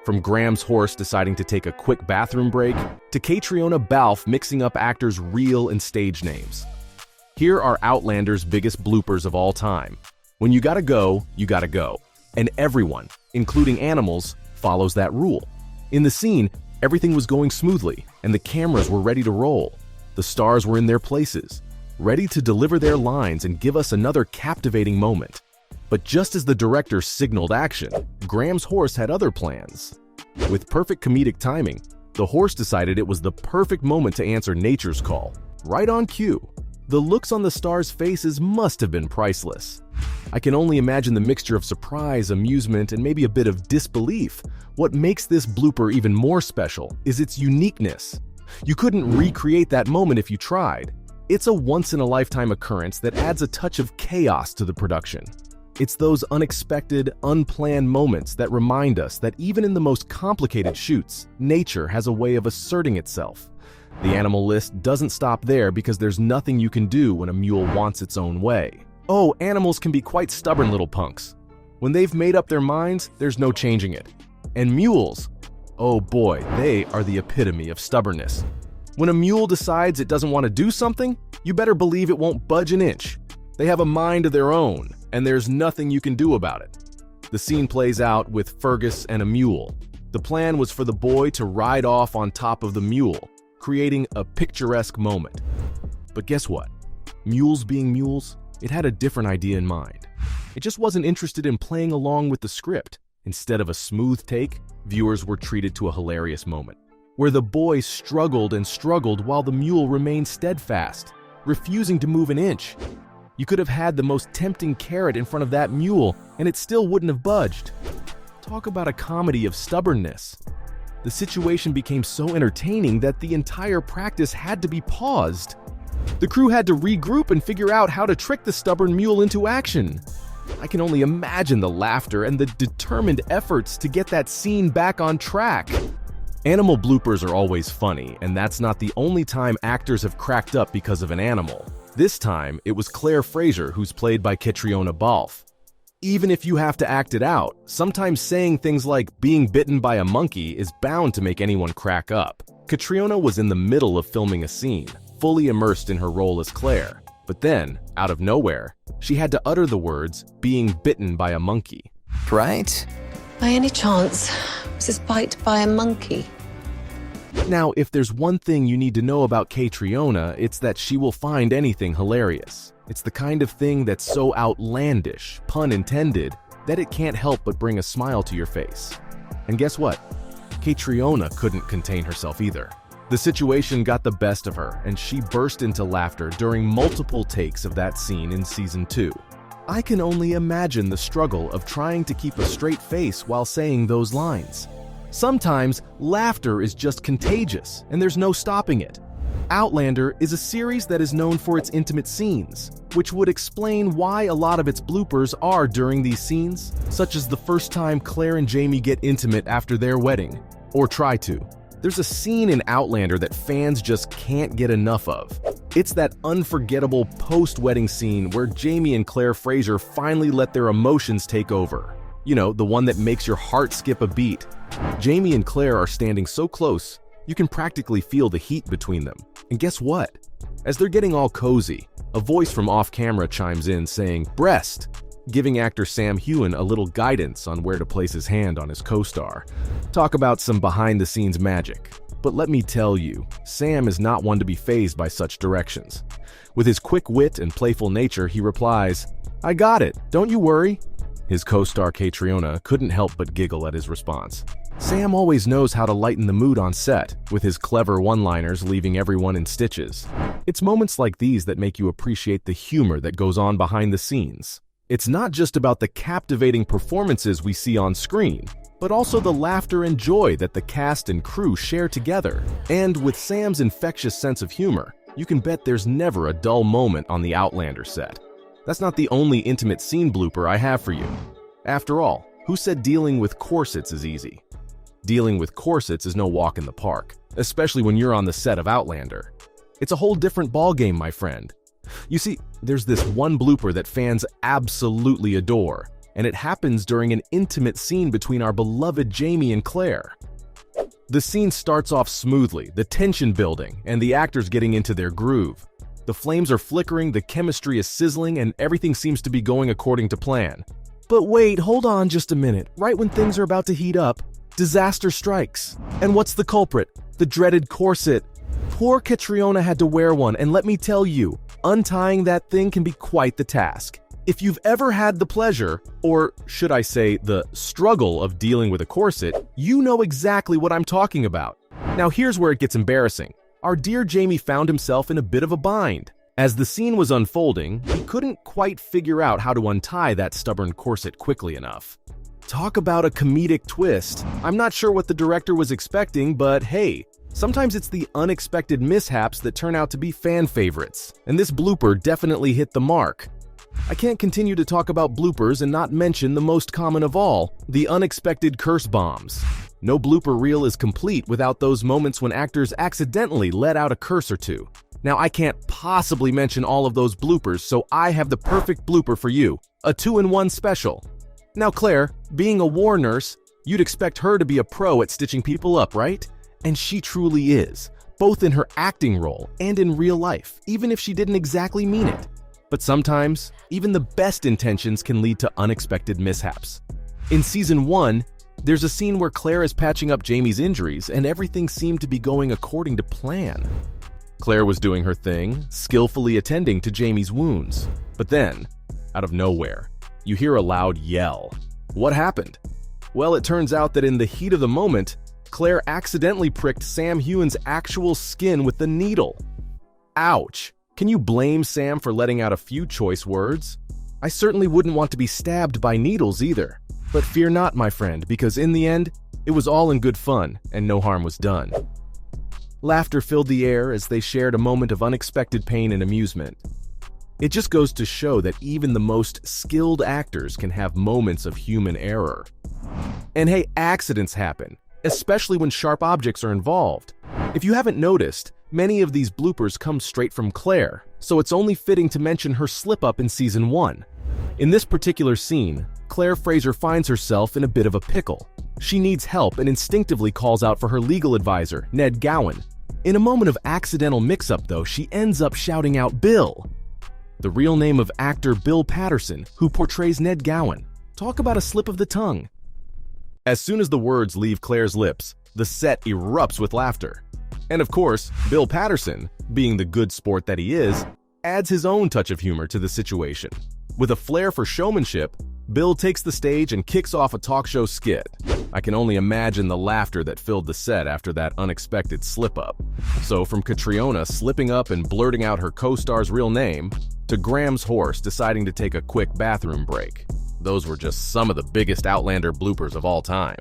From Graham's horse deciding to take a quick bathroom break, to Catriona Balfe mixing up actors' real and stage names. Here are Outlander's biggest bloopers of all time. When you gotta go, you gotta go. And everyone, including animals, follows that rule. In the scene, everything was going smoothly, and the cameras were ready to roll. The stars were in their places, ready to deliver their lines and give us another captivating moment. But just as the director signaled action, Graham's horse had other plans. With perfect comedic timing, the horse decided it was the perfect moment to answer nature's call, right on cue. The looks on the stars' faces must have been priceless. I can only imagine the mixture of surprise, amusement, and maybe a bit of disbelief. What makes this blooper even more special is its uniqueness. You couldn't recreate that moment if you tried. It's a once-in-a-lifetime occurrence that adds a touch of chaos to the production. It's those unexpected, unplanned moments that remind us that even in the most complicated shoots, nature has a way of asserting itself. The animal list doesn't stop there because there's nothing you can do when a mule wants its own way. Oh, animals can be quite stubborn little punks. When they've made up their minds, there's no changing it. And mules, oh boy, they are the epitome of stubbornness. When a mule decides it doesn't want to do something, you better believe it won't budge an inch. They have a mind of their own, and there's nothing you can do about it. The scene plays out with Fergus and a mule. The plan was for the boy to ride off on top of the mule, creating a picturesque moment. But guess what? Mules being mules, it had a different idea in mind. It just wasn't interested in playing along with the script. Instead of a smooth take, viewers were treated to a hilarious moment, where the boy struggled and struggled while the mule remained steadfast, refusing to move an inch. You could have had the most tempting carrot in front of that mule, and it still wouldn't have budged. Talk about a comedy of stubbornness. The situation became so entertaining that the entire practice had to be paused. The crew had to regroup and figure out how to trick the stubborn mule into action. I can only imagine the laughter and the determined efforts to get that scene back on track. Animal bloopers are always funny, and that's not the only time actors have cracked up because of an animal. This time, it was Claire Fraser, who's played by Catriona Balfe. Even if you have to act it out, sometimes saying things like being bitten by a monkey is bound to make anyone crack up. Catriona was in the middle of filming a scene, fully immersed in her role as Claire. But then, out of nowhere, she had to utter the words, being bitten by a monkey. Right? By any chance, was this bite by a monkey? Now, if there's one thing you need to know about Catriona, it's that she will find anything hilarious. It's the kind of thing that's so outlandish, pun intended, that it can't help but bring a smile to your face. And guess what? Catriona couldn't contain herself either. The situation got the best of her, and she burst into laughter during multiple takes of that scene in Season 2. I can only imagine the struggle of trying to keep a straight face while saying those lines. Sometimes, laughter is just contagious, and there's no stopping it. Outlander is a series that is known for its intimate scenes, which would explain why a lot of its bloopers are during these scenes, such as the first time Claire and Jamie get intimate after their wedding, or try to. There's a scene in Outlander that fans just can't get enough of. It's that unforgettable post-wedding scene where Jamie and Claire Fraser finally let their emotions take over. You know, the one that makes your heart skip a beat. Jamie and Claire are standing so close, you can practically feel the heat between them. And guess what? As they're getting all cozy, a voice from off-camera chimes in saying, "Breast," giving actor Sam Heughan a little guidance on where to place his hand on his co-star. Talk about some behind-the-scenes magic. But let me tell you, Sam is not one to be fazed by such directions. With his quick wit and playful nature, he replies, "I got it, don't you worry." His co-star Catriona couldn't help but giggle at his response. Sam always knows how to lighten the mood on set, with his clever one-liners leaving everyone in stitches. It's moments like these that make you appreciate the humor that goes on behind the scenes. It's not just about the captivating performances we see on screen, but also the laughter and joy that the cast and crew share together. And with Sam's infectious sense of humor, you can bet there's never a dull moment on the Outlander set. That's not the only intimate scene blooper I have for you. After all, who said dealing with corsets is easy? Dealing with corsets is no walk in the park, especially when you're on the set of Outlander. It's a whole different ballgame, my friend. You see, there's this one blooper that fans absolutely adore, and it happens during an intimate scene between our beloved Jamie and Claire. The scene starts off smoothly, the tension building, and the actors getting into their groove. The flames are flickering, the chemistry is sizzling, and everything seems to be going according to plan. But wait, hold on just a minute. Right when things are about to heat up, disaster strikes. And what's the culprit? The dreaded corset. Poor Catriona had to wear one, and let me tell you, untying that thing can be quite the task. If you've ever had the pleasure, or should I say the struggle of dealing with a corset, you know exactly what I'm talking about. Now here's where it gets embarrassing. Our dear Jamie found himself in a bit of a bind. As the scene was unfolding, he couldn't quite figure out how to untie that stubborn corset quickly enough. Talk about a comedic twist. I'm not sure what the director was expecting, but hey, sometimes it's the unexpected mishaps that turn out to be fan favorites, and this blooper definitely hit the mark. I can't continue to talk about bloopers and not mention the most common of all, the unexpected curse bombs. No blooper reel is complete without those moments when actors accidentally let out a curse or two. Now, I can't possibly mention all of those bloopers, so I have the perfect blooper for you, a 2-in-1 special. Now, Claire, being a war nurse, you'd expect her to be a pro at stitching people up, right? And she truly is, both in her acting role and in real life, even if she didn't exactly mean it. But sometimes, even the best intentions can lead to unexpected mishaps. In Season 1, there's a scene where Claire is patching up Jamie's injuries and everything seemed to be going according to plan. Claire was doing her thing, skillfully attending to Jamie's wounds. But then, out of nowhere, you hear a loud yell. What happened? Well, it turns out that in the heat of the moment, Claire accidentally pricked Sam Heughan's actual skin with the needle. Ouch! Can you blame Sam for letting out a few choice words? I certainly wouldn't want to be stabbed by needles either. But fear not, my friend, because in the end, it was all in good fun and no harm was done. Laughter filled the air as they shared a moment of unexpected pain and amusement. It just goes to show that even the most skilled actors can have moments of human error. And hey, accidents happen, especially when sharp objects are involved. If you haven't noticed, many of these bloopers come straight from Claire, so it's only fitting to mention her slip-up in Season 1. In this particular scene, Claire Fraser finds herself in a bit of a pickle. She needs help and instinctively calls out for her legal advisor, Ned Gowan. In a moment of accidental mix-up, though, she ends up shouting out Bill, the real name of actor Bill Patterson, who portrays Ned Gowan. Talk about a slip of the tongue. As soon as the words leave Claire's lips, the set erupts with laughter. And of course, Bill Patterson, being the good sport that he is, adds his own touch of humor to the situation. With a flair for showmanship, Bill takes the stage and kicks off a talk show skit. I can only imagine the laughter that filled the set after that unexpected slip-up. So from Catriona slipping up and blurting out her co-star's real name, to Graham's horse deciding to take a quick bathroom break. Those were just some of the biggest Outlander bloopers of all time.